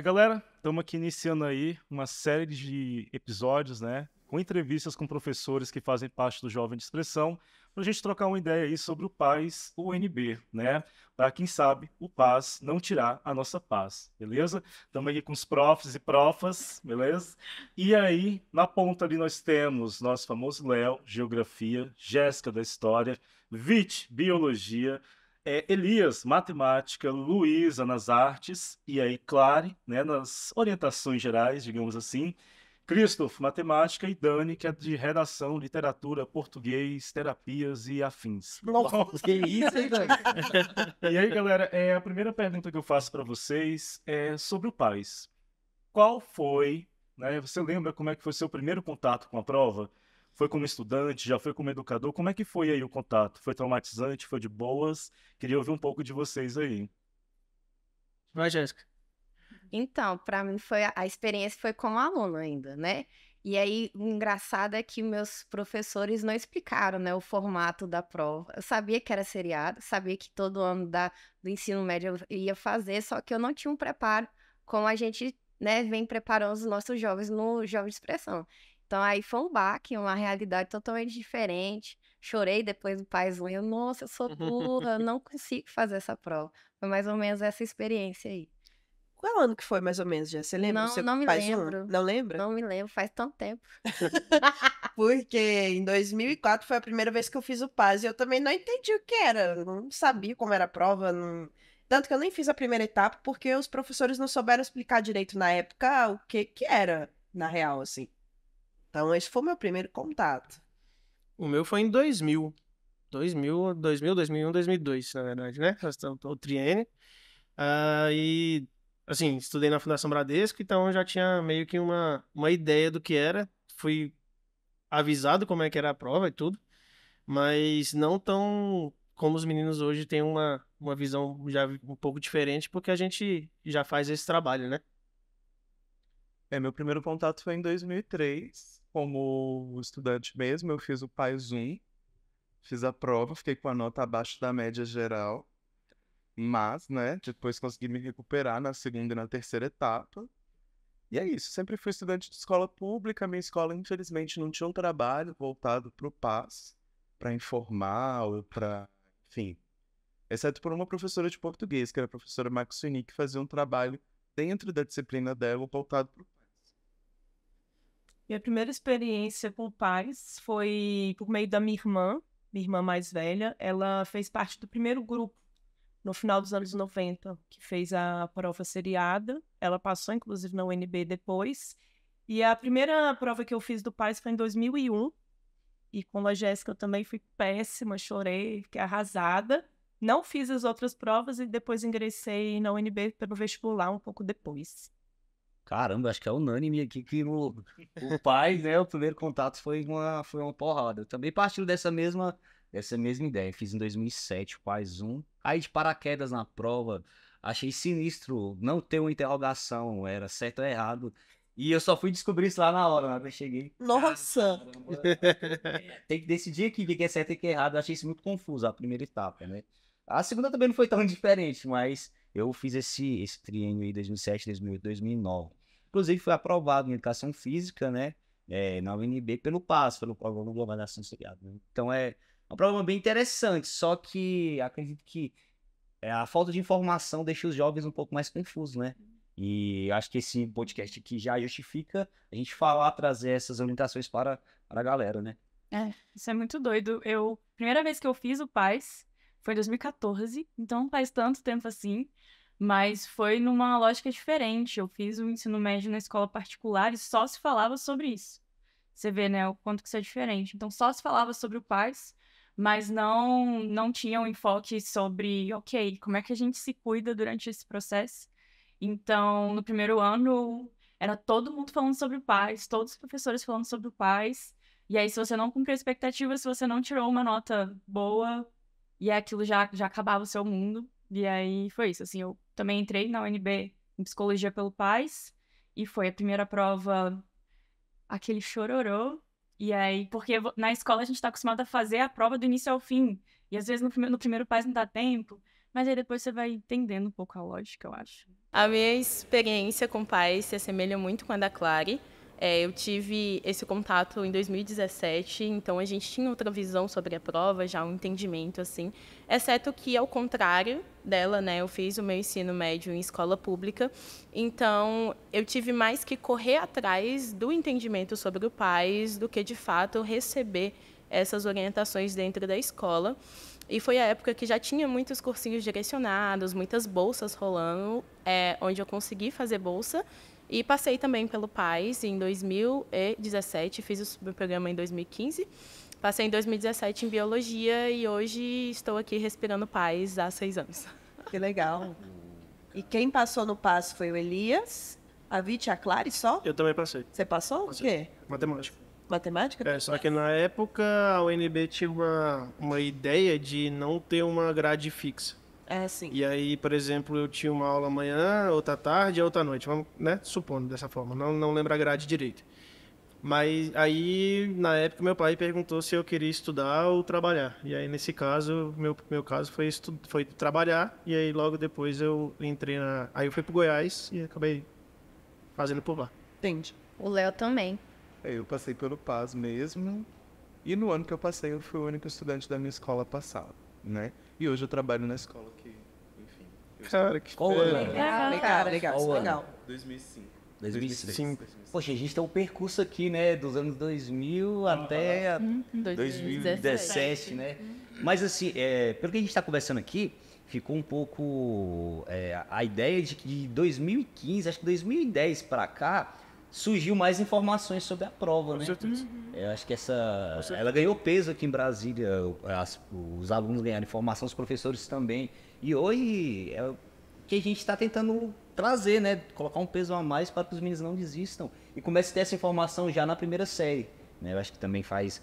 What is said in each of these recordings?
Galera, estamos aqui iniciando aí uma série de episódios, né, com entrevistas com professores que fazem parte do Jovem de Expressão, para a gente trocar uma ideia aí sobre o PAS UNB, né, para quem sabe o PAS não tirar a nossa paz, beleza? Estamos aqui com os profs e profas, beleza? E aí, na ponta ali nós temos nosso famoso Léo, Geografia, Jéssica da História, Vit, Biologia, Elias, matemática, Luísa nas artes, e aí Clare, né, nas orientações gerais, digamos assim, Christoph, matemática, e Dani, que é de redação, literatura, português, terapias e afins. Nossa, que isso, hein, Dani? E aí, galera, a primeira pergunta que eu faço para vocês é sobre o PAS. Qual foi, né, você lembra como é que foi seu primeiro contato com a prova? Foi como estudante, já foi como educador? Como é que foi aí o contato? Foi traumatizante? Foi de boas? Queria ouvir um pouco de vocês aí. Vai, Jéssica. Então, para mim a experiência foi como aluno ainda, né? E aí, o engraçado é que meus professores não explicaram, né, o formato da prova. Eu sabia que era seriado, sabia que todo ano do ensino médio eu ia fazer, só que eu não tinha um preparo como a gente, né, vem preparando os nossos jovens no Jovem de Expressão. Então, aí foi um baque, uma realidade totalmente diferente. Chorei depois do PAS 1, eu, nossa, eu sou burra, eu não consigo fazer essa prova. Foi mais ou menos essa experiência aí. Qual ano que foi, mais ou menos, já? Você lembra? Não me PAS 1? lembro. Não lembra? Não me lembro, faz tanto tempo. Porque em 2004 foi a primeira vez que eu fiz o PAS e eu também não entendi o que era. Eu não sabia como era a prova. Tanto que eu nem fiz a primeira etapa porque os professores não souberam explicar direito na época o que era, na real, assim. Então, esse foi o meu primeiro contato. O meu foi em 2000. 2001, 2002, na verdade, né? O triênio. E, assim, estudei na Fundação Bradesco, então eu já tinha meio que uma ideia do que era. Fui avisado como é que era a prova e tudo, mas não tão como os meninos hoje têm uma visão já um pouco diferente, porque a gente já faz esse trabalho, né? Meu primeiro contato foi em 2003, como estudante mesmo. Eu fiz o PAS 1, fiz a prova, fiquei com a nota abaixo da média geral, mas, né, depois consegui me recuperar na segunda e na terceira etapa. E é isso, sempre fui estudante de escola pública. Minha escola, infelizmente, não tinha um trabalho voltado para o PAS, para informal, para, enfim, exceto por uma professora de português, que era a professora Maxine, que fazia um trabalho dentro da disciplina dela voltado para o PAS. Minha primeira experiência com pais foi por meio da minha irmã mais velha. Ela fez parte do primeiro grupo no final dos anos 90, que fez a prova seriada. Ela passou, inclusive, na UNB depois. E a primeira prova que eu fiz do PAS foi em 2001. E com a Jéssica eu também fui péssima, chorei, fiquei arrasada. Não fiz as outras provas e depois ingressei na UNB pelo vestibular um pouco depois. Caramba, acho que é unânime aqui que o pai, né, o primeiro contato foi uma porrada. Eu também partilho dessa mesma ideia. Fiz em 2007 o PAS 1. Aí de paraquedas na prova, achei sinistro não ter uma interrogação, era certo ou errado. E eu só fui descobrir isso lá na hora, né? Eu cheguei. Nossa! Caramba, tem que decidir aqui o que é certo e o que é errado. Eu achei isso muito confuso, a primeira etapa, né? A segunda também não foi tão diferente, mas eu fiz esse triênio aí 2007, 2008, 2009. Inclusive foi aprovado em Educação Física, né? Na UNB pelo PAS, pelo Programa Global de Ação Seriada, né? Então é uma prova bem interessante, só que acredito que a falta de informação deixa os jovens um pouco mais confusos, né? E acho que esse podcast aqui já justifica a gente falar, trazer essas orientações para a galera, né? Isso é muito doido. Primeira vez que eu fiz o PAS foi em 2014, então não faz tanto tempo assim, mas foi numa lógica diferente. Eu fiz o ensino médio na escola particular e só se falava sobre isso. Você vê, né, o quanto que isso é diferente. Então só se falava sobre o PAS, mas não tinha um enfoque sobre, ok, como é que a gente se cuida durante esse processo. Então, no primeiro ano, era todo mundo falando sobre o PAS, todos os professores falando sobre o PAS. E aí, se você não cumpriu a expectativa, se você não tirou uma nota boa, e aquilo já acabava o seu mundo. E aí, foi isso. Assim, eu também entrei na UNB em Psicologia pelo PAS, e foi a primeira prova, aquele chororô. E aí, porque na escola a gente tá acostumado a fazer a prova do início ao fim. E às vezes no primeiro PAS não dá tempo. Mas aí depois você vai entendendo um pouco a lógica, eu acho. A minha experiência com pais se assemelha muito com a da Clary. Eu tive esse contato em 2017, então a gente tinha outra visão sobre a prova, já um entendimento, assim. Exceto que, ao contrário dela, né, eu fiz o meu ensino médio em escola pública, então eu tive mais que correr atrás do entendimento sobre o PAS do que, de fato, receber essas orientações dentro da escola. E foi a época que já tinha muitos cursinhos direcionados, muitas bolsas rolando, onde eu consegui fazer bolsa. E passei também pelo PAS em 2017, fiz o programa em 2015. Passei em 2017 em Biologia e hoje estou aqui respirando PAS há 6 anos. Que legal. E quem passou no PAS foi o Elias, a Vit e a Clary só? Eu também passei. Você passou? O quê? Matemática. Matemática? Só que na época a UNB tinha uma ideia de não ter uma grade fixa. Sim. E aí, por exemplo, eu tinha uma aula amanhã, outra tarde e outra noite. Vamos, né? Supondo dessa forma. Não lembro a grade direito. Mas aí, na época, meu pai perguntou se eu queria estudar ou trabalhar. E aí, nesse caso, meu caso foi trabalhar. E aí, logo depois, eu entrei na... Aí eu fui pro Goiás e acabei fazendo por lá. Entendi. O Léo também. Eu passei pelo PAS mesmo. E no ano que eu passei, eu fui o único estudante da minha escola passada, né? E hoje eu trabalho na escola que, enfim... Cara, que Qual ano? Legal. 2005. 2005. Poxa, a gente tem um percurso aqui, né? Dos anos 2000 até 2017, né? Mas assim, pelo que a gente está conversando aqui, ficou um pouco a ideia de que de 2015, acho que 2010 para cá, surgiu mais informações sobre a prova, né? Eu acho que ela ganhou peso aqui em Brasília, os alunos ganharam informação, os professores também. E hoje é o que a gente está tentando trazer, né? Colocar um peso a mais para que os meninos não desistam e comecem a ter essa informação já na primeira série, né? Eu acho que também faz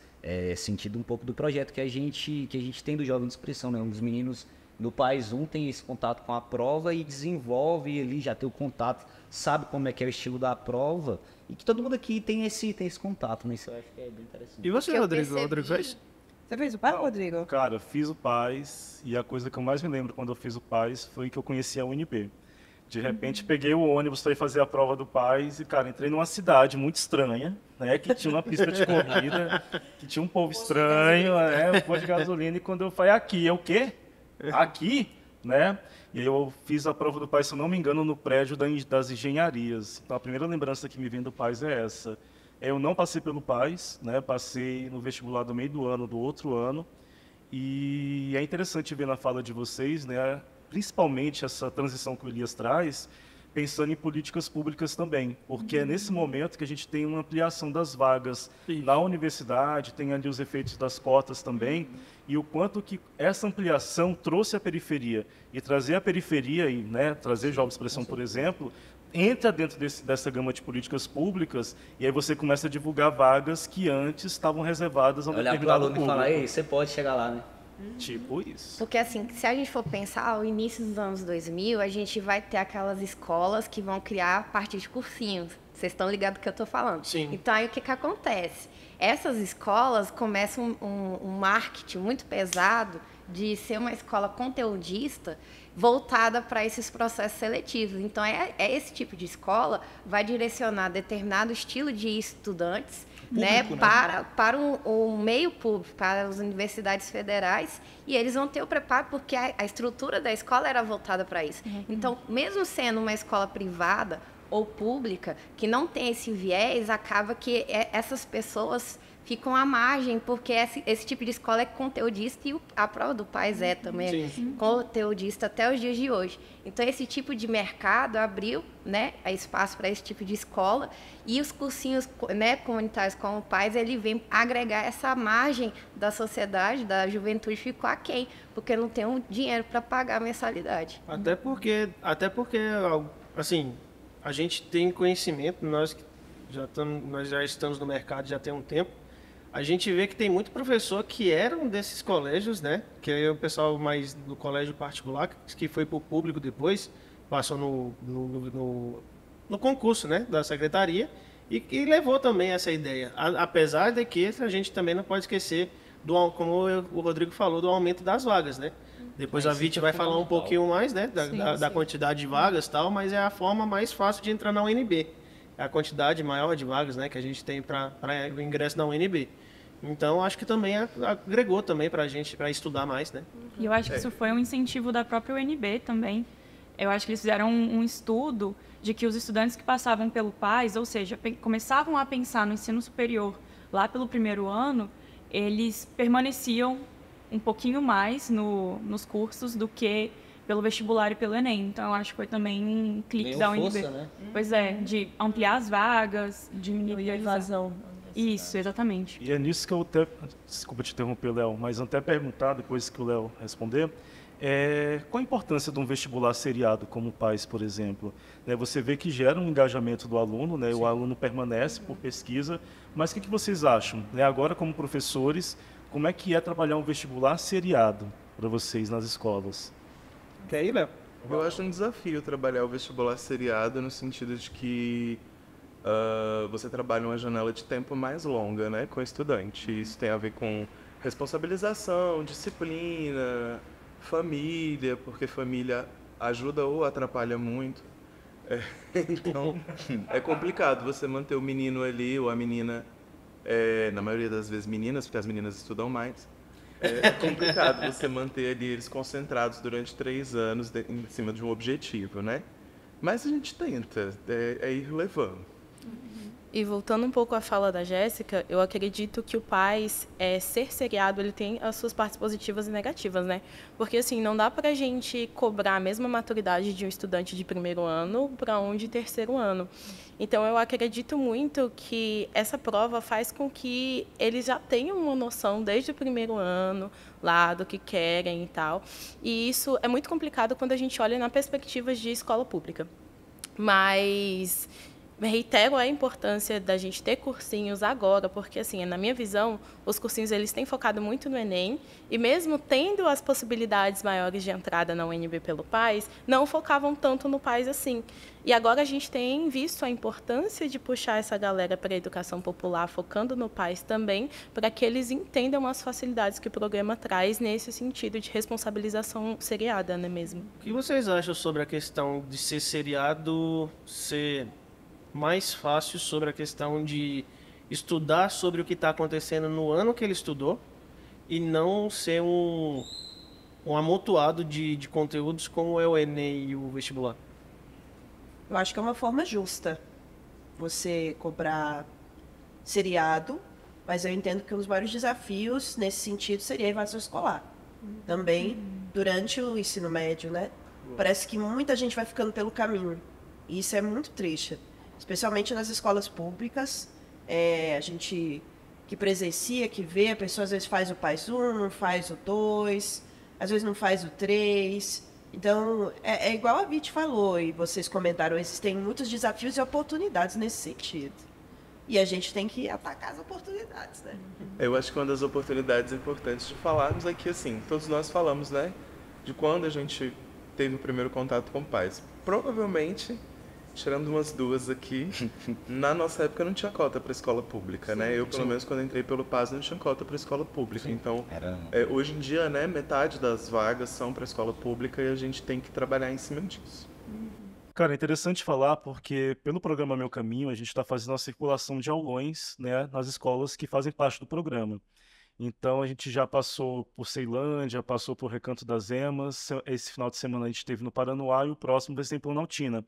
sentido um pouco do projeto que a gente tem do Jovem de Expressão, né? Um dos meninos no PAS 1 tem esse contato com a prova e desenvolve ali, já tem o contato, sabe como é que é o estilo da prova e que todo mundo aqui tem esse contato, né? Isso eu acho que é bem interessante. E você, Que eu Rodrigo? percebi- Rodrigo fez? Você fez o PAS, Rodrigo? Cara, eu fiz o PAS e a coisa que eu mais me lembro quando eu fiz o PAS foi que eu conheci a UNB. De repente, peguei o ônibus para ir fazer a prova do PAS e, cara, entrei numa cidade muito estranha, né? Que tinha uma pista de corrida, que tinha um povo estranho, um posto de gasolina. E quando eu falei, aqui, é o quê? Aqui? Né? E aí eu fiz a prova do PAS, se eu não me engano, no prédio das engenharias. Então, a primeira lembrança que me vem do PAS é essa. Eu não passei pelo PAS, né? Passei no vestibular do meio do ano, do outro ano. E é interessante ver na fala de vocês, né? Principalmente essa transição que o Elias traz, pensando em políticas públicas também, porque é nesse momento que a gente tem uma ampliação das vagas na universidade, tem ali os efeitos das cotas também, e o quanto que essa ampliação trouxe a periferia, e trazer a periferia, e, né, trazer Jovem de Expressão, por exemplo, entra dentro dessa gama de políticas públicas, e aí você começa a divulgar vagas que antes estavam reservadas a um Olhar para o determinado aluno e público. falar, ei, você pode chegar lá, né? Tipo isso. Porque assim, se a gente for pensar, ao início dos anos 2000, a gente vai ter aquelas escolas que vão criar a partir de cursinhos. Vocês estão ligados do que eu estou falando? Sim. Então, aí o que acontece? Essas escolas começam um marketing muito pesado de ser uma escola conteudista voltada para esses processos seletivos. Então, esse tipo de escola vai direcionar determinado estilo de estudantes, né, para o meio público, para as universidades federais, e eles vão ter o preparo porque a estrutura da escola era voltada para isso. Então, mesmo sendo uma escola privada ou pública, que não tem esse viés, acaba que essas pessoas ficam à margem, porque esse tipo de escola é conteudista e a prova do PAS também conteudista até os dias de hoje. Então, esse tipo de mercado abriu, né, espaço para esse tipo de escola, e os cursinhos, né, comunitários como o PAS, ele vem agregar essa margem da sociedade, da juventude, ficou aquém, porque não tem um dinheiro para pagar a mensalidade. Até porque, assim, a gente tem conhecimento, nós já estamos no mercado já tem um tempo, a gente vê que tem muito professor que eram desses colégios, né? Que é o pessoal mais do colégio particular, que foi para o público depois, passou no concurso, né? Da secretaria, e levou também essa ideia. Apesar de que a gente também não pode esquecer, como o Rodrigo falou, do aumento das vagas, né? Depois a Viti vai falar um pouquinho mais, né, da Sim. quantidade de vagas e tal, mas é a forma mais fácil de entrar na UNB. É a quantidade maior de vagas, né, que a gente tem para o ingresso na UNB. Então, acho que também agregou também para a gente, para estudar mais, né? E eu acho que isso foi um incentivo da própria UNB também. Eu acho que eles fizeram um estudo de que os estudantes que passavam pelo PAS, ou seja, começavam a pensar no ensino superior lá pelo primeiro ano, eles permaneciam um pouquinho mais nos cursos do que pelo vestibular e pelo Enem. Então, eu acho que foi também um clique Ganhou da UNB. força, né? Pois é, de ampliar as vagas, diminuir E a evasão. Isso, exatamente. E é nisso que eu até, desculpa te interromper, Léo, mas até perguntar, depois que o Léo responder, qual a importância de um vestibular seriado como o PAS, por exemplo? Né, você vê que gera um engajamento do aluno, né, o aluno permanece por pesquisa, mas o que vocês acham? Né, agora, como professores, como é que é trabalhar um vestibular seriado para vocês nas escolas? Quer ir, Léo? Eu acho um desafio trabalhar o vestibular seriado no sentido de que você trabalha uma janela de tempo mais longa, né, com o estudante. Isso tem a ver com responsabilização, disciplina, família, porque família ajuda ou atrapalha muito. Então, é complicado você manter o menino ali ou a menina, na maioria das vezes meninas, porque as meninas estudam mais. É complicado você manter ali eles concentrados durante 3 anos em cima de um objetivo, né? Mas a gente tenta, é ir levando. E voltando um pouco à fala da Jéssica, eu acredito que o PAS, ser seriado, ele tem as suas partes positivas e negativas, né? Porque, assim, não dá pra gente cobrar a mesma maturidade de um estudante de primeiro ano para um de terceiro ano. Então, eu acredito muito que essa prova faz com que eles já tenham uma noção desde o primeiro ano, lá, do que querem e tal. E isso é muito complicado quando a gente olha na perspectiva de escola pública. Mas reitero a importância da gente ter cursinhos agora, porque, assim, na minha visão, os cursinhos eles têm focado muito no Enem, e mesmo tendo as possibilidades maiores de entrada na UNB pelo PAS, não focavam tanto no PAS assim. E agora a gente tem visto a importância de puxar essa galera para a educação popular, focando no PAS também, para que eles entendam as facilidades que o programa traz nesse sentido de responsabilização seriada, não é mesmo? O que vocês acham sobre a questão de ser seriado ser mais fácil sobre a questão de estudar sobre o que está acontecendo no ano que ele estudou e não ser um amontoado de conteúdos como é o Enem e o vestibular? Eu acho que é uma forma justa você cobrar seriado, mas eu entendo que um dos maiores desafios nesse sentido seria a evasão escolar. Também durante o ensino médio, né? Parece que muita gente vai ficando pelo caminho. E isso é muito triste. Especialmente nas escolas públicas, a gente que presencia, que vê, a pessoa às vezes faz o PAS 1, não faz o 2, às vezes não faz o 3. Então, é igual a Viti falou, e vocês comentaram, existem muitos desafios e oportunidades nesse sentido. E a gente tem que atacar as oportunidades, né? Eu acho que uma das oportunidades importantes de falarmos é que, assim, todos nós falamos, né, de quando a gente teve o primeiro contato com pais. Provavelmente, tirando umas 2 aqui, na nossa época não tinha cota para escola pública, né? Eu, pelo menos, quando entrei pelo PAS, não tinha cota para escola pública. Então, hoje em dia, né, metade das vagas são para escola pública e a gente tem que trabalhar em cima disso. Cara, é interessante falar porque pelo programa Meu Caminho a gente está fazendo a circulação de aulões, né, nas escolas que fazem parte do programa. Então a gente já passou por Ceilândia, passou por Recanto das Emas, esse final de semana a gente esteve no Paranoá e o próximo vai ser em Planaltina.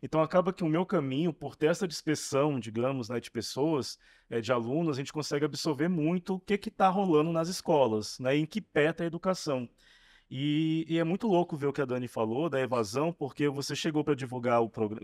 Então acaba que o Meu Caminho, por ter essa dispersão, digamos, né, de pessoas, de alunos, a gente consegue absorver muito o que está rolando nas escolas, né, em que pé está a educação. E é muito louco ver o que a Dani falou da evasão, porque você chegou para divulgar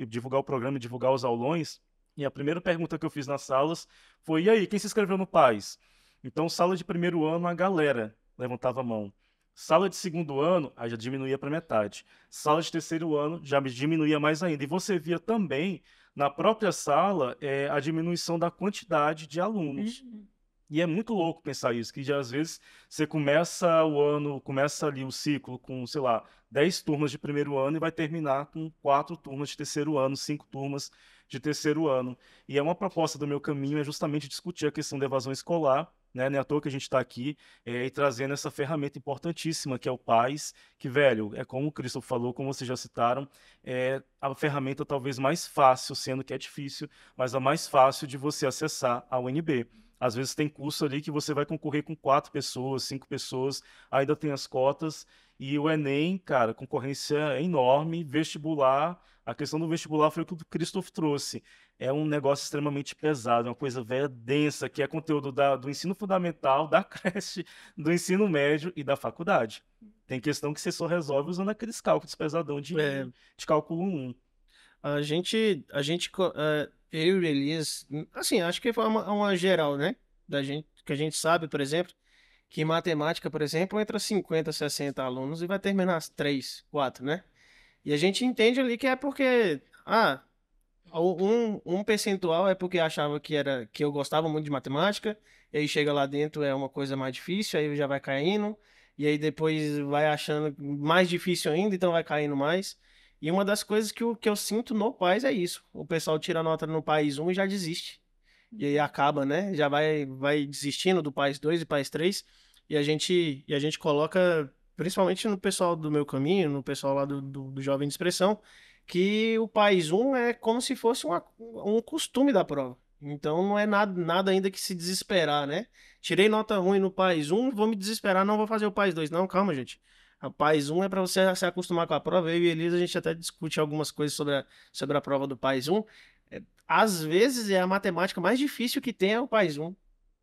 divulgar o programa e divulgar os aulões, e a primeira pergunta que eu fiz nas salas foi: e aí, quem se inscreveu no PAS? Então, sala de primeiro ano, a galera levantava a mão. Sala de segundo ano, aí já diminuía para metade. Sala de terceiro ano, já diminuía mais ainda. E você via também, na própria sala, a diminuição da quantidade de alunos. E é muito louco pensar isso, que já, às vezes você começa o ano, começa ali o ciclo com, sei lá, 10 turmas de primeiro ano e vai terminar com 4 turmas de terceiro ano, 5 turmas de terceiro ano. E é uma proposta do Meu Caminho, é justamente discutir a questão da evasão escolar né? Não é à toa que a gente está aqui e trazendo essa ferramenta importantíssima que é o PAS, que, velho, é como o Christopher falou, como vocês já citaram, é a ferramenta talvez mais fácil, sendo que é difícil, mas a mais fácil de você acessar a UNB. Às vezes tem curso ali que você vai concorrer com 4 pessoas, 5 pessoas, ainda tem as cotas, e o Enem, cara, a concorrência é enorme, vestibular, a questão do vestibular foi o que o Christopher trouxe. É um negócio extremamente pesado, é uma coisa velha, densa, que é conteúdo do ensino fundamental, da creche, do ensino médio e da faculdade. Tem questão que você só resolve usando aqueles cálculos pesadão de cálculo 1. Eu e Elias, assim, acho que foi uma geral, né? Da gente, que a gente sabe, por exemplo, que em matemática, por exemplo, entra 50, 60 alunos e vai terminar as 3, 4, né? E a gente entende ali que é porque, um percentual é porque achava que eu gostava muito de matemática, e aí chega lá dentro é uma coisa mais difícil, aí já vai caindo, e aí depois vai achando mais difícil ainda, então vai caindo mais. E uma das coisas que eu sinto no PAS é isso. O pessoal tira nota no PAS 1 e já desiste. E aí acaba, né? Já vai desistindo do PAS 2 e PAS 3. E a gente coloca, principalmente no pessoal do meu caminho, no pessoal lá do Jovem de Expressão, que o PAS 1 é como se fosse um costume da prova. Então não é nada ainda que se desesperar, né? Tirei nota ruim no PAS 1, vou me desesperar, não vou fazer o PAS 2. Não, calma, gente. A PAS 1 é para você se acostumar com a prova. Eu e Elisa, a gente até discute algumas coisas sobre a prova do PAS 1. Às vezes é a matemática mais difícil que tem é o PAS 1.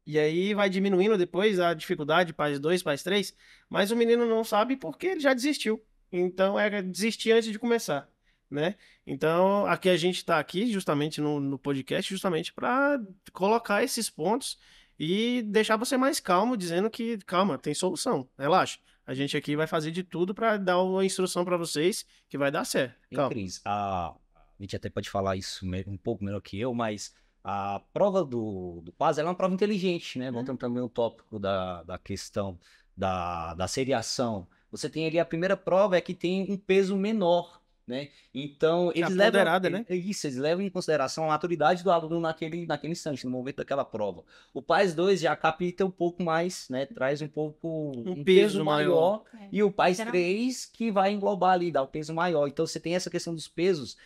E aí vai diminuindo depois a dificuldade, PAS 2, PAS 3, mas o menino não sabe porque ele já desistiu. Então é desistir antes de começar, né? Então aqui a gente está aqui justamente no podcast, justamente para colocar esses pontos e deixar você mais calmo, dizendo que, calma, tem solução, relaxa. A gente aqui vai fazer de tudo para dar uma instrução para vocês que vai dar certo. Cris, a gente até pode falar isso um pouco melhor que eu, mas a prova do PAS ela é uma prova inteligente, né? Voltando também ao tópico da questão da seriação. Você tem ali a primeira prova, é que tem um peso menor, né? Então, eles levam, né? Isso, eles levam em consideração a maturidade do aluno naquele instante, no momento daquela prova. O PAS 2 já capita um pouco mais, né? Traz um pouco um peso maior. E o PAS 3 que vai englobar ali, dá o peso maior. Então, você tem essa questão dos pesos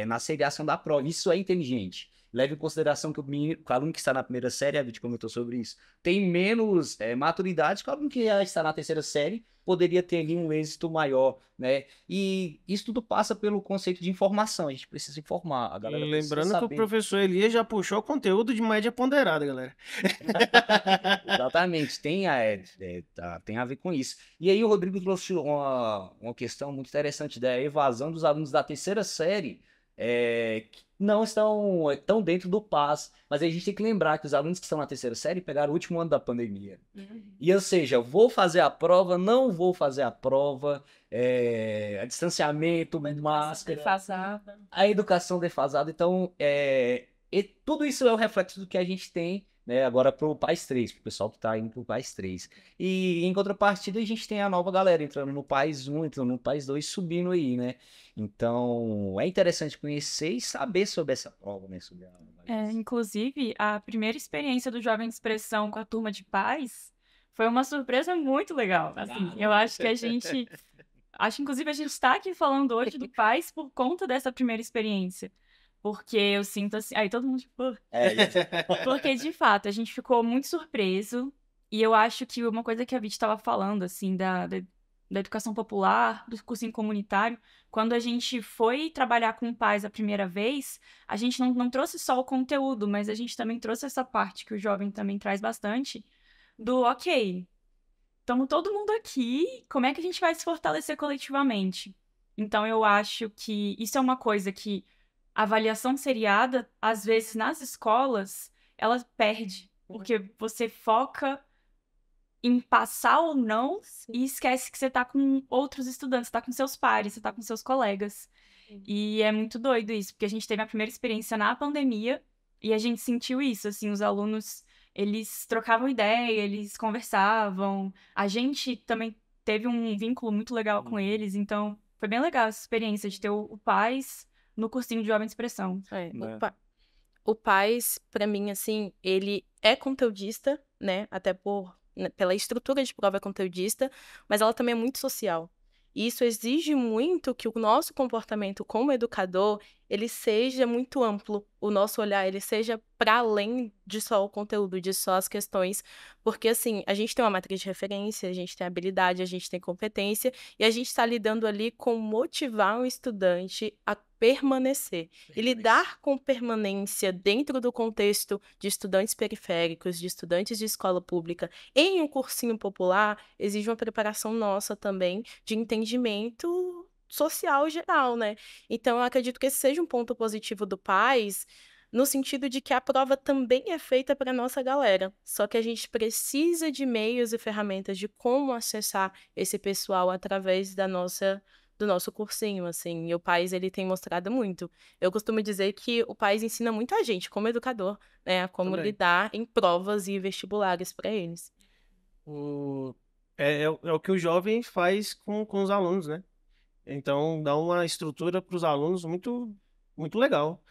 na seriação da prova. Isso é inteligente. Leve em consideração que o aluno que está na primeira série, a gente comentou sobre isso, tem menos maturidade que o aluno que já está na terceira série, poderia ter ali um êxito maior, né? E isso tudo passa pelo conceito de informação. A gente precisa informar a galera. Lembrando que o professor Elias já puxou conteúdo de média ponderada, galera. Exatamente, tem a ver com isso. E aí o Rodrigo trouxe uma questão muito interessante da evasão dos alunos da terceira série, que não estão dentro do PAS, mas a gente tem que lembrar que os alunos que estão na terceira série pegaram o último ano da pandemia. E, ou seja, vou fazer a prova, não vou fazer a prova, a distanciamento, máscara, Defasada. a educação defasada. Então, tudo isso é o reflexo do que a gente tem, né, agora para o PAS 3, para o pessoal que está indo para o PAS 3. E em contrapartida, a gente tem a nova galera entrando no PAS 1, entrando no PAS 2, subindo aí, né? Então, é interessante conhecer e saber sobre essa prova, né? Sobre inclusive, a primeira experiência do Jovem de Expressão com a turma de PAS foi uma surpresa muito legal. Assim, eu acho que inclusive, a gente está aqui falando hoje do PAS por conta dessa primeira experiência. Porque eu sinto assim... Aí todo mundo, tipo... Porque, de fato, a gente ficou muito surpreso. E eu acho que uma coisa que a Vit estava falando, assim, da educação popular, do cursinho comunitário, quando a gente foi trabalhar com PAS a primeira vez, a gente não trouxe só o conteúdo, mas a gente também trouxe essa parte que o jovem também traz bastante, do ok, estamos todo mundo aqui, como é que a gente vai se fortalecer coletivamente? Então eu acho que isso é uma coisa que a avaliação seriada, às vezes nas escolas, ela perde, porque você foca em passar ou não, e esquece que você tá com outros estudantes, você tá com seus pares, você tá com seus colegas. E é muito doido isso, porque a gente teve a primeira experiência na pandemia, e a gente sentiu isso, assim, os alunos, eles trocavam ideia, eles conversavam, a gente também teve um vínculo muito legal com eles, então foi bem legal essa experiência de ter o PAS no cursinho de Jovem de Expressão. O PAS, pra mim, assim, ele é conteudista, né? Até pela estrutura de prova conteudista, mas ela também é muito social. E isso exige muito que o nosso comportamento como educador, ele seja muito amplo, o nosso olhar, ele seja para além de só o conteúdo, de só as questões, porque assim, a gente tem uma matriz de referência, a gente tem habilidade, a gente tem competência, e a gente está lidando ali com motivar o estudante a permanecer. E lidar com permanência dentro do contexto de estudantes periféricos, de estudantes de escola pública, em um cursinho popular, exige uma preparação nossa também de entendimento social geral, né? Então, eu acredito que esse seja um ponto positivo do PAS, no sentido de que a prova também é feita para a nossa galera. Só que a gente precisa de meios e ferramentas de como acessar esse pessoal através do nosso cursinho, assim. E o PAS, ele tem mostrado muito. Eu costumo dizer que o PAS ensina muito a gente, como educador, né? A como Também. lidar em provas e vestibulares para eles. É o que o jovem faz com os alunos, né? Então, dá uma estrutura para os alunos muito, muito legal.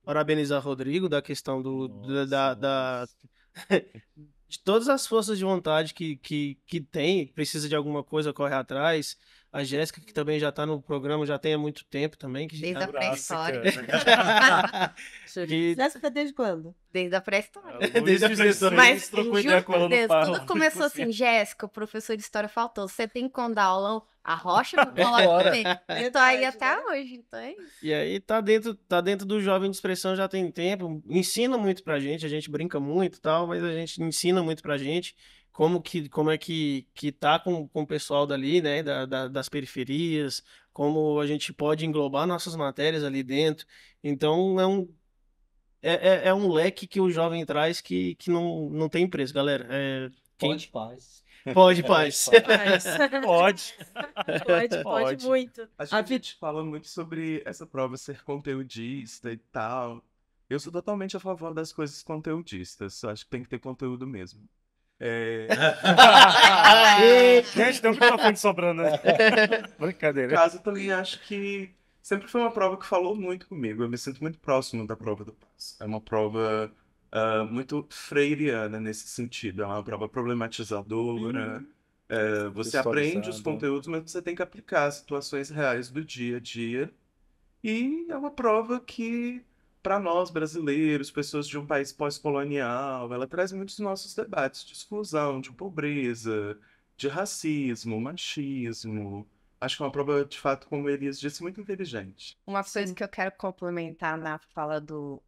Parabenizar Rodrigo da questão de todas as forças de vontade que tem, precisa de alguma coisa, corre atrás. A Jéssica, que também já está no programa, já tem há muito tempo também. Desde a pré-história. Que- Jéssica, tá desde quando? Desde a pré-história. Luiz Desde a 16 Mas, trocou juro ideia com ela por no Deus, carro. tudo começou assim, Jéssica, o professor de história faltou. Você tem como dar aula? A rocha não coloca também. Eu tô aí até hoje, então é isso. E aí tá dentro do Jovem de Expressão já tem tempo, ensina muito pra gente, a gente brinca muito e tal, mas a gente ensina muito pra gente como é que tá com o pessoal dali, né, das periferias, como a gente pode englobar nossas matérias ali dentro. Então é um leque que o jovem traz que não tem preço, galera. Pode, paz. Pode, paz. Pode. Pode muito. Acho que a gente fala muito sobre essa prova ser conteudista e tal. Eu sou totalmente a favor das coisas conteudistas. Acho que tem que ter conteúdo mesmo. Gente, tem um microfone sobrando, né? No Brincadeira. caso, eu também acho que sempre foi uma prova que falou muito comigo. Eu me sinto muito próximo da prova do PAS. É uma prova muito freiriana nesse sentido. É uma prova problematizadora. Você aprende os Contextualizado. conteúdos, mas você tem que aplicar as situações reais do dia a dia. E é uma prova que, para nós brasileiros, pessoas de um país pós-colonial, ela traz muitos nossos debates de exclusão, de pobreza, de racismo, machismo. Acho que é uma prova, de fato, como Elias disse, muito inteligente. Uma coisa que eu quero complementar na fala do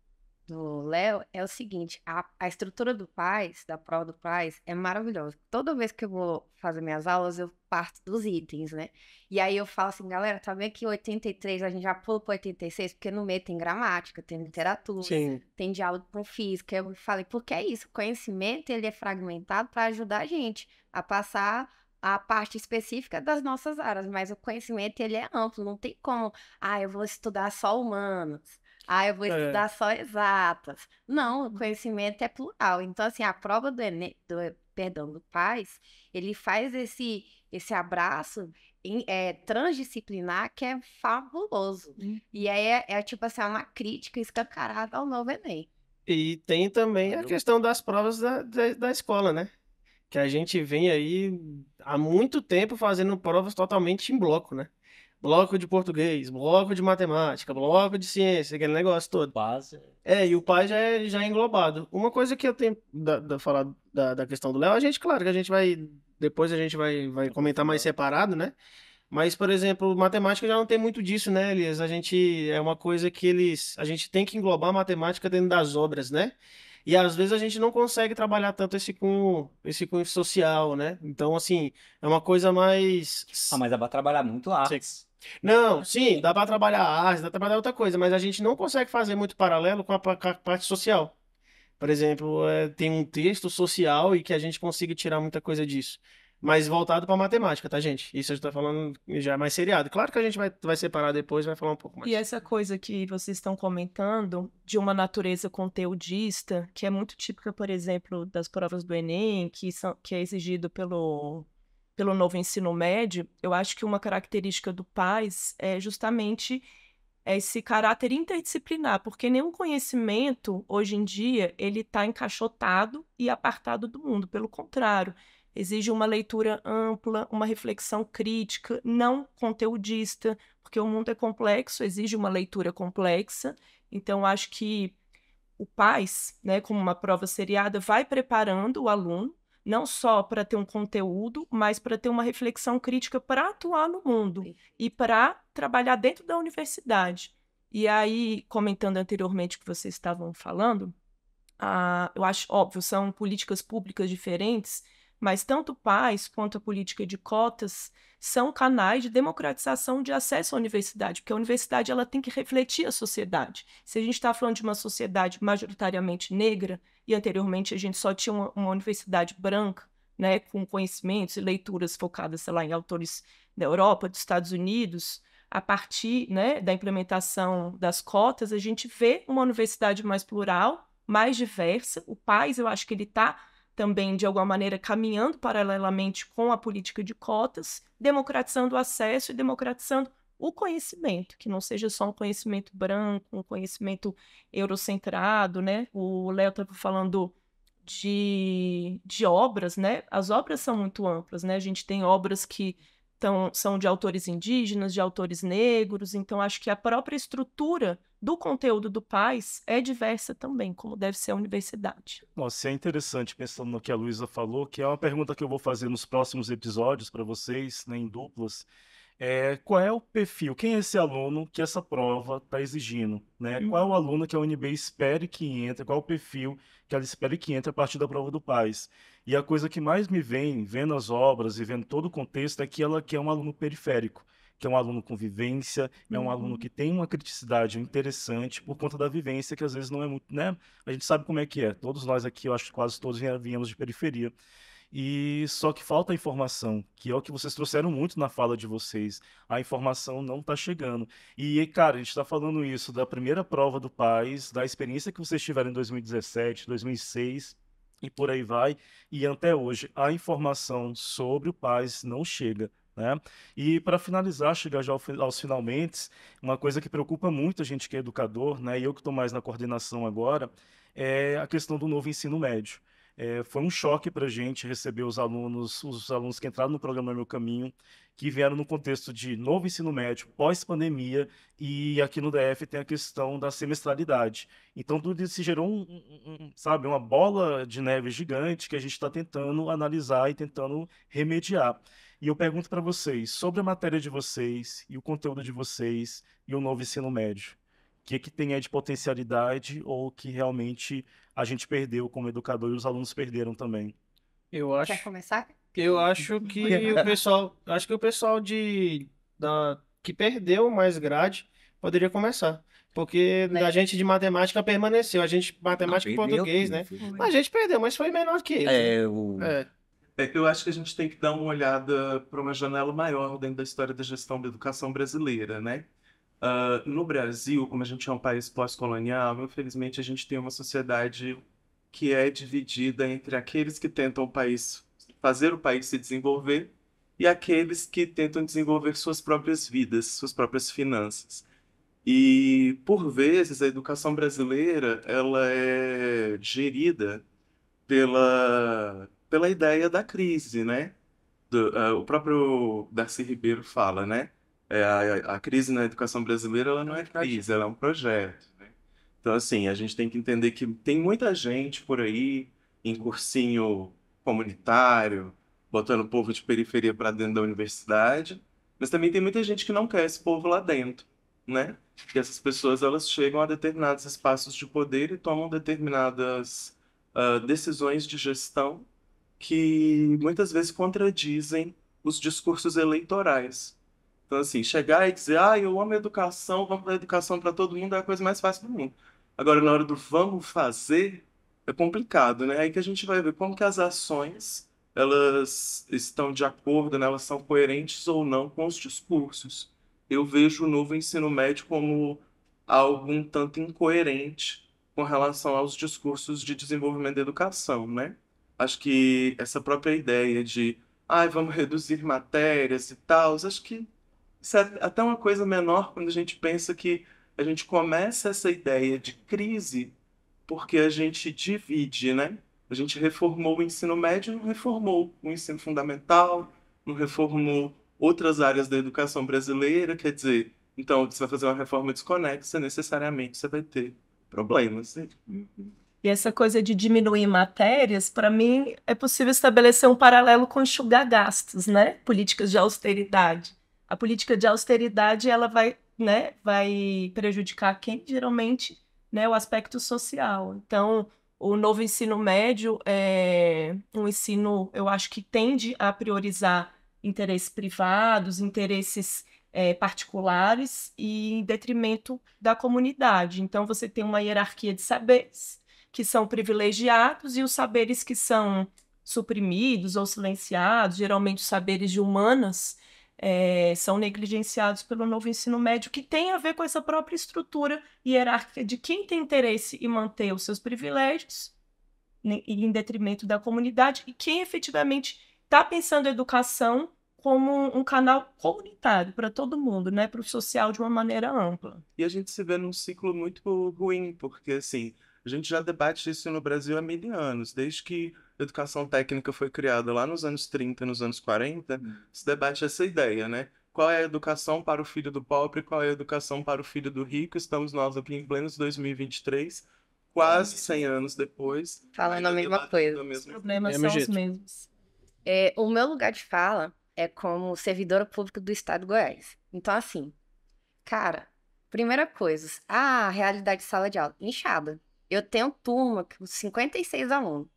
Léo é o seguinte, a estrutura do PAS, da prova do PAS, é maravilhosa. Toda vez que eu vou fazer minhas aulas, eu parto dos itens, né? E aí eu falo assim, galera, tá vendo que 83 a gente já pula para 86, porque no meio tem gramática, tem literatura, Sim. tem diálogo com física. Eu falei, porque é isso, o conhecimento ele é fragmentado para ajudar a gente a passar a parte específica das nossas áreas, mas o conhecimento ele é amplo, não tem como, eu vou estudar só humanas. Eu vou estudar só exatas. Não, o conhecimento é plural. Então, assim, a prova do Enem, do PAS, ele faz esse abraço transdisciplinar que é fabuloso. E aí é tipo assim, uma crítica escancarada ao novo Enem. E tem também a questão das provas da escola, né? Que a gente vem aí há muito tempo fazendo provas totalmente em bloco, né? Bloco de português, bloco de matemática, bloco de ciência, aquele negócio todo. Paz. E o pai já é englobado. Uma coisa que eu tenho falar da questão do Léo, claro que a gente vai, depois a gente vai comentar mais separado, né? Mas, por exemplo, matemática já não tem muito disso, né, Elias? É uma coisa que a gente tem que englobar a matemática dentro das obras, né? E às vezes a gente não consegue trabalhar tanto esse cunho social, né? Então, assim, é uma coisa mais... Mas dá pra trabalhar muito artes. Não, sim, dá para trabalhar arte, dá para trabalhar outra coisa, mas a gente não consegue fazer muito paralelo com a parte social. Por exemplo, tem um texto social e que a gente consiga tirar muita coisa disso. Mas voltado para matemática, tá, gente? Isso a gente tá falando já mais seriado. Claro que a gente vai separar depois, vai falar um pouco mais. E essa coisa que vocês estão comentando de uma natureza conteudista, que é muito típica, por exemplo, das provas do Enem, que é exigido pelo novo ensino médio, eu acho que uma característica do PAS é justamente esse caráter interdisciplinar, porque nenhum conhecimento, hoje em dia, ele está encaixotado e apartado do mundo. Pelo contrário, exige uma leitura ampla, uma reflexão crítica, não conteudista, porque o mundo é complexo, exige uma leitura complexa. Então, acho que o PAS, né, como uma prova seriada, vai preparando o aluno, não só para ter um conteúdo, mas para ter uma reflexão crítica para atuar no mundo e para trabalhar dentro da universidade. E aí, comentando anteriormente o que vocês estavam falando, eu acho óbvio, são políticas públicas diferentes, mas tanto o PAS quanto a política de cotas são canais de democratização de acesso à universidade, porque a universidade ela tem que refletir a sociedade. Se a gente está falando de uma sociedade majoritariamente negra, e anteriormente a gente só tinha uma universidade branca, né, com conhecimentos e leituras focadas, sei lá, em autores da Europa, dos Estados Unidos, a partir, né, da implementação das cotas, a gente vê uma universidade mais plural, mais diversa. O PAS, eu acho que ele está também, de alguma maneira, caminhando paralelamente com a política de cotas, democratizando o acesso e democratizando o conhecimento, que não seja só um conhecimento branco, um conhecimento eurocentrado, né? O Léo estava falando de obras, né? As obras são muito amplas, né? A gente tem obras que são de autores indígenas, de autores negros, então acho que a própria estrutura do conteúdo do PAS é diversa também, como deve ser a universidade. Nossa, é interessante pensando no que a Luísa falou, que é uma pergunta que eu vou fazer nos próximos episódios para vocês, né, em duplas. Qual é o perfil, quem é esse aluno que essa prova está exigindo, né? Qual é o aluno que a UNB espere que entre, qual é o perfil que ela espere que entre a partir da prova do PAS? E a coisa que mais me vem, vendo as obras e vendo todo o contexto, é que ela quer um aluno periférico, que é um aluno com vivência, é um aluno que tem uma criticidade interessante por conta da vivência, que às vezes não é muito, né? A gente sabe como é que é. Todos nós aqui, eu acho que quase todos viemos de periferia. E só que falta a informação, que é o que vocês trouxeram muito na fala de vocês. A informação não está chegando. E, cara, a gente está falando isso da primeira prova do PAS, da experiência que vocês tiveram em 2017, 2006 e por aí vai. E até hoje, a informação sobre o PAS não chega, né? E para finalizar, chegar já aos finalmente, uma coisa que preocupa muito a gente que é educador, né? E eu que estou mais na coordenação agora, é a questão do novo ensino médio. Foi um choque para a gente receber os alunos que entraram no programa Meu Caminho, que vieram no contexto de novo ensino médio, pós-pandemia, e aqui no DF tem a questão da semestralidade. Então, tudo isso gerou sabe, uma bola de neve gigante que a gente está tentando analisar e tentando remediar. E eu pergunto para vocês, sobre a matéria de vocês, e o conteúdo de vocês, e o novo ensino médio, o que tem aí de potencialidade ou que realmente a gente perdeu como educador e os alunos perderam também? Quer começar? Eu acho que o pessoal que perdeu mais grade poderia começar. Porque a gente de matemática permaneceu, a gente matemática e português, né? A gente perdeu, mas foi menor que eles. Eu acho que a gente tem que dar uma olhada para uma janela maior dentro da história da gestão da educação brasileira, né? No Brasil, como a gente é um país pós-colonial, infelizmente a gente tem uma sociedade que é dividida entre aqueles que tentam fazer o país se desenvolver e aqueles que tentam desenvolver suas próprias vidas, suas próprias finanças. E, por vezes, a educação brasileira ela é gerida pela ideia da crise, né? O próprio Darcy Ribeiro fala, né? A crise na educação brasileira ela não é crise, ela é um projeto, né? Então, assim, a gente tem que entender que tem muita gente por aí em cursinho comunitário, botando o povo de periferia para dentro da universidade, mas também tem muita gente que não quer esse povo lá dentro, né? Que essas pessoas elas chegam a determinados espaços de poder e tomam determinadas decisões de gestão que muitas vezes contradizem os discursos eleitorais. Então, assim, chegar e dizer, eu amo a educação, vamos dar educação para todo mundo, é a coisa mais fácil do mundo. Agora, na hora do vamos fazer, é complicado, né? Aí que a gente vai ver como que as ações, elas estão de acordo, né? Elas são coerentes ou não com os discursos. Eu vejo o novo ensino médio como algo um tanto incoerente com relação aos discursos de desenvolvimento da educação, né? Acho que essa própria ideia de, vamos reduzir matérias e tal, acho que isso é até uma coisa menor quando a gente pensa que a gente começa essa ideia de crise porque a gente divide, né? A gente reformou o ensino médio, não reformou o ensino fundamental, não reformou outras áreas da educação brasileira, quer dizer, então você vai fazer uma reforma desconexa, necessariamente você vai ter problemas. E essa coisa de diminuir matérias, para mim, é possível estabelecer um paralelo com enxugar gastos, né? Políticas de austeridade. A política de austeridade, ela vai, né, vai prejudicar quem? Geralmente, né, o aspecto social. Então, o novo ensino médio é um ensino, eu acho que tende a priorizar interesses privados, interesses particulares e em detrimento da comunidade. Então, você tem uma hierarquia de saberes que são privilegiados e os saberes que são suprimidos ou silenciados, geralmente os saberes de humanas, são negligenciados pelo novo ensino médio, que tem a ver com essa própria estrutura hierárquica de quem tem interesse em manter os seus privilégios e em detrimento da comunidade e quem efetivamente está pensando a educação como um canal comunitário para todo mundo, né, para o social de uma maneira ampla. E a gente se vê num ciclo muito ruim, porque assim, a gente já debate isso no Brasil há 1000 anos, desde que a educação técnica foi criada lá nos anos 30, nos anos 40, se debate essa ideia, né? Qual é a educação para o filho do pobre, qual é a educação para o filho do rico? Estamos nós aqui em plenos 2023, quase 100 anos depois. Falando a mesma coisa. Os problemas Mesmo são os jeito. mesmos. O meu lugar de fala é como servidora pública do Estado de Goiás. Então, assim, cara, primeira coisa, a realidade de sala de aula, inchada. Eu tenho turma com 56 alunos.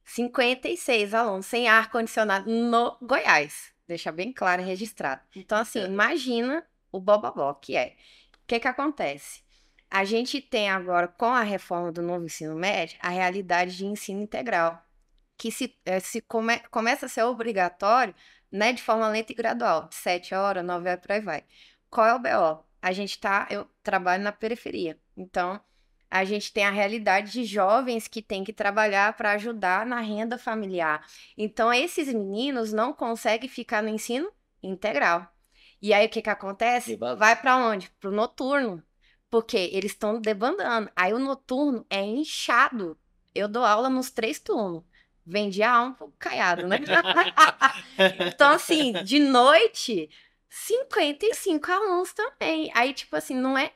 56 alunos sem ar-condicionado no Goiás. Deixa bem claro e registrado. Então, assim, imagina o bobobó que é. O que que acontece? A gente tem agora, com a reforma do novo ensino médio, a realidade de ensino integral, que começa a ser obrigatório, né, de forma lenta e gradual, de 7 horas, 9 horas, por aí vai. Qual é o BO? Eu trabalho na periferia, então a gente tem a realidade de jovens que têm que trabalhar para ajudar na renda familiar. Então, esses meninos não conseguem ficar no ensino integral. E aí, o que que acontece? Vai para onde? Para o noturno, porque eles estão debandando. Aí, o noturno é inchado. Eu dou aula nos 3 turnos. Vendi a alma pro caiado, né? Então, assim, de noite, 55 alunos também. Aí, tipo assim, não é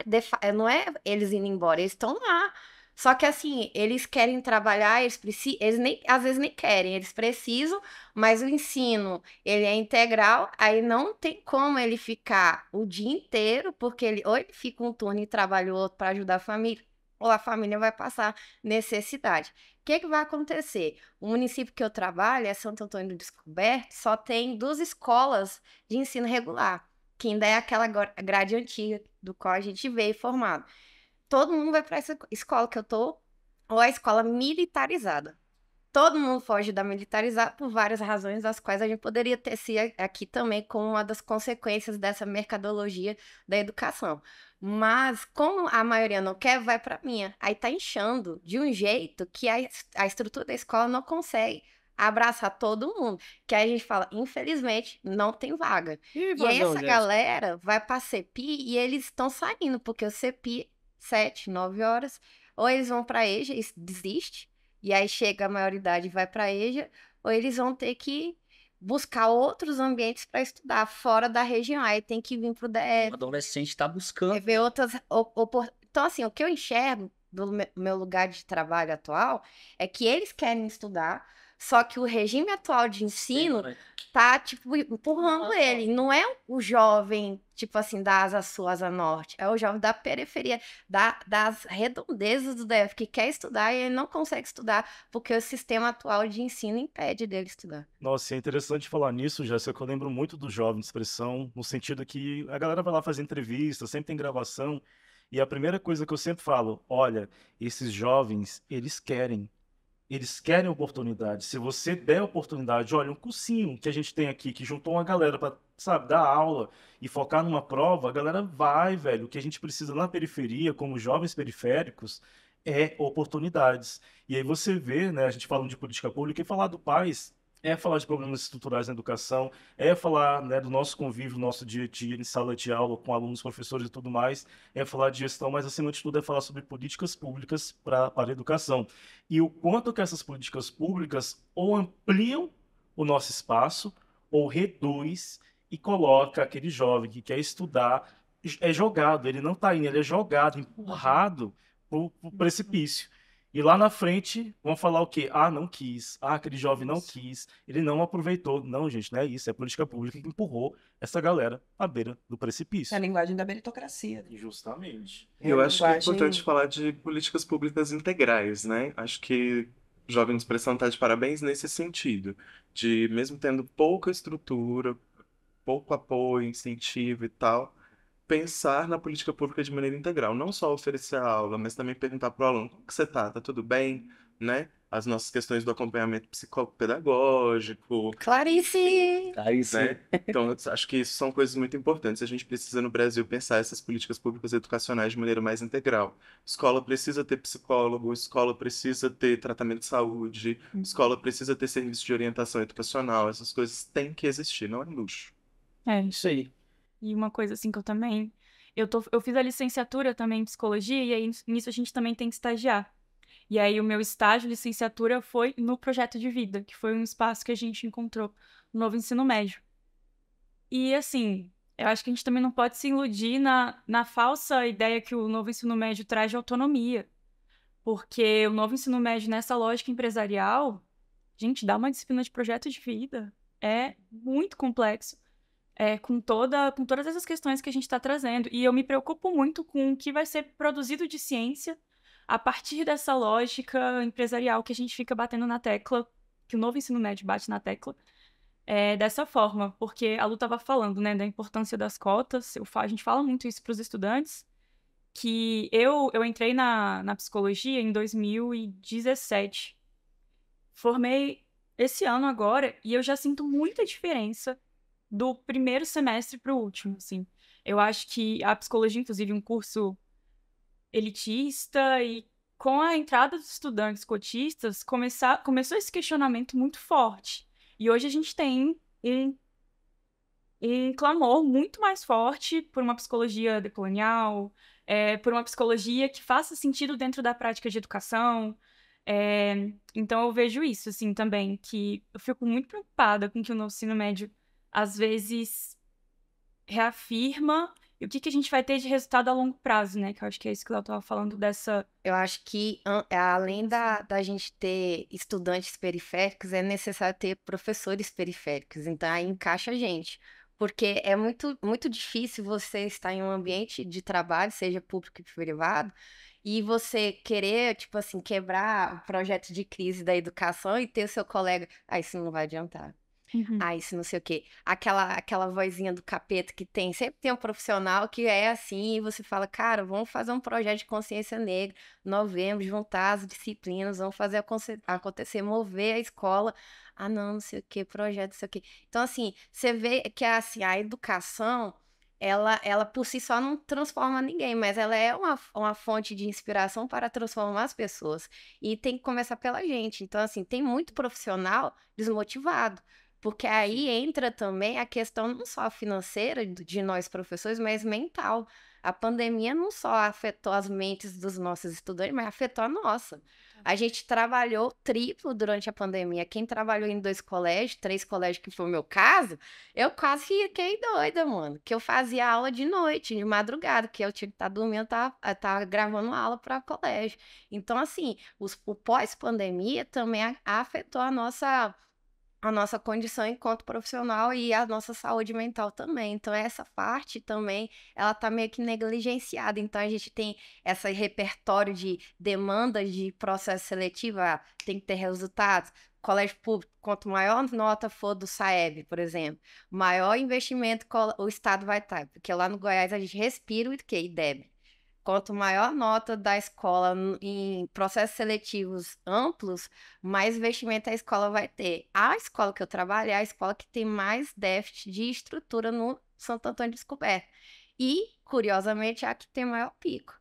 eles indo embora, eles estão lá. Só que, assim, eles querem trabalhar, eles nem, às vezes nem querem, eles precisam, mas o ensino, ele é integral, aí não tem como ele ficar o dia inteiro, porque ou ele fica um turno e trabalha o outro para ajudar a família, ou a família vai passar necessidade. O que que vai acontecer? O município que eu trabalho, é Santo Antônio do Descoberto, só tem 2 escolas de ensino regular, que ainda é aquela grade antiga do qual a gente veio formado. Todo mundo vai para essa escola que eu tô, ou a escola militarizada. Todo mundo foge da militarizada por várias razões, das quais a gente poderia ter sido aqui também como uma das consequências dessa mercadologia da educação. Mas, como a maioria não quer, vai para minha. Aí tá inchando de um jeito que a estrutura da escola não consegue abraçar todo mundo. Que aí a gente fala, infelizmente, não tem vaga. E aí essa galera vai para CEPI e eles estão saindo, porque o CEPI, 7, 9 horas, ou eles vão para EJA e desiste, e aí chega a maioridade e vai para EJA, ou eles vão ter que buscar outros ambientes para estudar fora da região. Aí tem que vir pro DF. O adolescente está buscando. Ver outras oportunidades. Então, assim, o que eu enxergo do meu lugar de trabalho atual é que eles querem estudar, só que o regime atual de ensino tá, tipo, empurrando ele. Não é o jovem, tipo assim, da asa sul, asa norte. É o jovem da periferia, das redondezas do DF, que quer estudar e ele não consegue estudar, porque o sistema atual de ensino impede dele estudar. Nossa, é interessante falar nisso, Jéssica, que eu lembro muito do Jovem de Expressão, no sentido que a galera vai lá fazer entrevista, sempre tem gravação, e a primeira coisa que eu sempre falo, olha, esses jovens, eles querem oportunidade. Se você der oportunidade, olha, um cursinho que a gente tem aqui, que juntou uma galera para, sabe, dar aula e focar numa prova, a galera vai, velho. O que a gente precisa na periferia, como jovens periféricos, é oportunidades. E aí você vê, né, a gente falando de política pública e falar do PAS, é falar de problemas estruturais na educação, é falar, né, do nosso convívio, nosso dia a dia em sala de aula, com alunos, professores e tudo mais, é falar de gestão, mas acima de tudo é falar sobre políticas públicas para a educação. E o quanto que essas políticas públicas ou ampliam o nosso espaço, ou reduz e coloca aquele jovem que quer estudar, é jogado, ele não está indo, ele é jogado, empurrado para o precipício. E lá na frente, vão falar o quê? Ah, não quis. Ah, aquele jovem não quis. Ele não aproveitou. Não, gente, não é isso. É a política pública que empurrou essa galera à beira do É a precipício. linguagem da meritocracia. Justamente. E eu acho que é linguagem- importante falar de políticas públicas integrais, né? Acho que o Jovem de Expressão está de parabéns nesse sentido, de mesmo tendo pouca estrutura, pouco apoio, incentivo e tal, pensar na política pública de maneira integral, não só oferecer a aula, mas também perguntar para o aluno como que você tá, tá tudo bem, né? As nossas questões do acompanhamento psicopedagógico, Clarice! Aí sim. né? Então, eu acho que isso são coisas muito importantes. A gente precisa, no Brasil, pensar essas políticas públicas educacionais de maneira mais integral. Escola precisa ter psicólogo, escola precisa ter tratamento de saúde, escola precisa ter serviço de orientação educacional. Essas coisas têm que existir, não é luxo. É, Isso aí. e uma coisa assim que eu também... Eu fiz a licenciatura também em psicologia, e aí nisso a gente também tem que estagiar. E aí o meu estágio, licenciatura, foi no Projeto de Vida, que foi um espaço que a gente encontrou no novo ensino médio. E assim, eu acho que a gente também não pode se iludir na falsa ideia que o novo ensino médio traz de autonomia. Porque o novo ensino médio, nessa lógica empresarial, gente, dá uma disciplina de projeto de vida. É muito complexo. Com todas essas questões que a gente está trazendo. E eu me preocupo muito com o que vai ser produzido de ciência a partir dessa lógica empresarial que a gente fica batendo na tecla, que o novo ensino médio bate na tecla, dessa forma. Porque a Lu estava falando, né, da importância das cotas. A gente fala muito isso para os estudantes, que eu entrei na psicologia em 2017. Formei esse ano agora e eu já sinto muita diferença do primeiro semestre para o último, assim. Eu acho que a psicologia, inclusive, é um curso elitista, e com a entrada dos estudantes cotistas, começou esse questionamento muito forte. E hoje a gente tem um clamor muito mais forte por uma psicologia decolonial, por uma psicologia que faça sentido dentro da prática de educação. Então eu vejo isso, assim, também, que eu fico muito preocupada com que o novo ensino médio às vezes reafirma, e o que a gente vai ter de resultado a longo prazo, né? Que eu acho que é isso que eu estava falando dessa... Eu acho que, além da gente ter estudantes periféricos, é necessário ter professores periféricos. Então, aí encaixa a gente. Porque é muito, muito difícil você estar em um ambiente de trabalho, seja público e privado, e você querer, tipo assim, quebrar o projeto de crise da educação e ter o seu colega. Ah, isso não vai adiantar. Ah, isso não sei o quê. Aquela vozinha do capeta que tem, sempre tem um profissional que é assim, e você fala, cara, vamos fazer um projeto de consciência negra, novembro, juntar as disciplinas, vamos fazer acontecer, mover a escola. Ah, não sei o quê, projeto, não sei o quê. Então, assim, você vê que assim, a educação, ela por si só não transforma ninguém, mas ela é uma fonte de inspiração para transformar as pessoas. E tem que começar pela gente. Então, assim, tem muito profissional desmotivado. Porque aí entra também a questão não só financeira de nós professores, mas mental. A pandemia não só afetou as mentes dos nossos estudantes, mas afetou a nossa. A gente trabalhou triplo durante a pandemia. Quem trabalhou em 2 colégios, 3 colégios, que foi o meu caso, eu quase fiquei doida, mano. Que eu fazia aula de noite, de madrugada, que eu tinha que estar dormindo, tava gravando aula para colégio. Então, assim, o pós-pandemia também afetou a nossa condição enquanto profissional e a nossa saúde mental também. Então, essa parte também, ela tá meio que negligenciada. Então, a gente tem esse repertório de demandas de processo seletivo, tem que ter resultados. Colégio público, quanto maior nota for do SAEB, por exemplo, maior investimento o Estado vai estar. Porque lá no Goiás a gente respira o IDEB. Quanto maior nota da escola em processos seletivos amplos, mais investimento a escola vai ter. A escola que eu trabalho é a escola que tem mais déficit de estrutura no Santo Antônio Descoberto. E, curiosamente, é a que tem maior pico.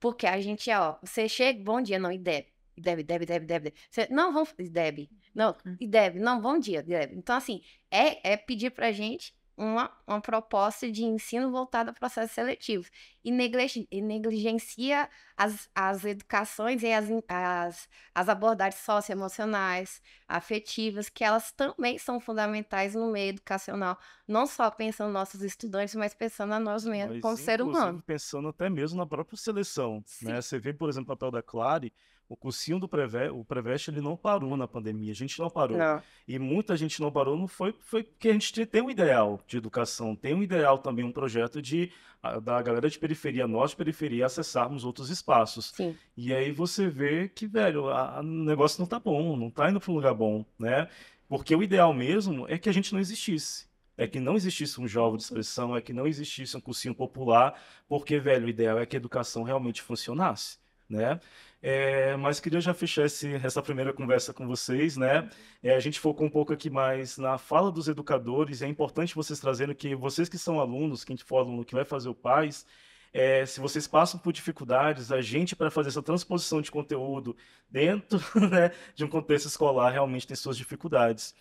Porque a gente, você chega, bom dia, não, IDEB. IDEB. Não, vamos, IDEB. Não, e Deb, não, bom dia, Deb. Então, assim, é pedir pra gente uma proposta de ensino voltada a processos seletivos. E negligencia as educações e as abordagens socioemocionais, afetivas, que elas também são fundamentais no meio educacional, não só pensando nos nossos estudantes, mas pensando a nós mesmos como ser inclusive, humano. pensando até mesmo na própria seleção, né? Você vê, por exemplo, o papel da Clare, o cursinho do o Preveste, ele não parou na pandemia, a gente não parou. Não. E muita gente não parou, não foi porque a gente tem um ideal de educação, tem um ideal também, um projeto da galera de periferia, nós de periferia, acessarmos outros espaços. Sim. E aí você vê que, velho, o negócio não tá bom, não tá indo para um lugar bom, né? Porque o ideal mesmo é que a gente não existisse. É que não existisse um jovem de expressão, é que não existisse um cursinho popular, porque, velho, o ideal é que a educação realmente funcionasse, né? Mas queria já fechar essa primeira conversa com vocês, né? A gente focou um pouco aqui mais na fala dos educadores, é importante vocês trazendo que vocês que são alunos, quem for aluno que vai fazer o PAS, se vocês passam por dificuldades, a gente, para fazer essa transposição de conteúdo dentro, né, de um contexto escolar, realmente tem suas dificuldades.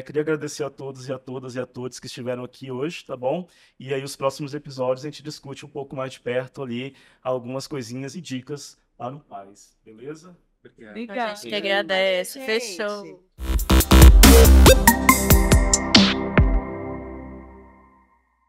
Queria agradecer a todos e a todas e a todos que estiveram aqui hoje, tá bom? E aí, os próximos episódios, a gente discute um pouco mais de perto ali algumas coisinhas e dicas para o PAS, beleza? Obrigada. Que agradece. Gente. Fechou.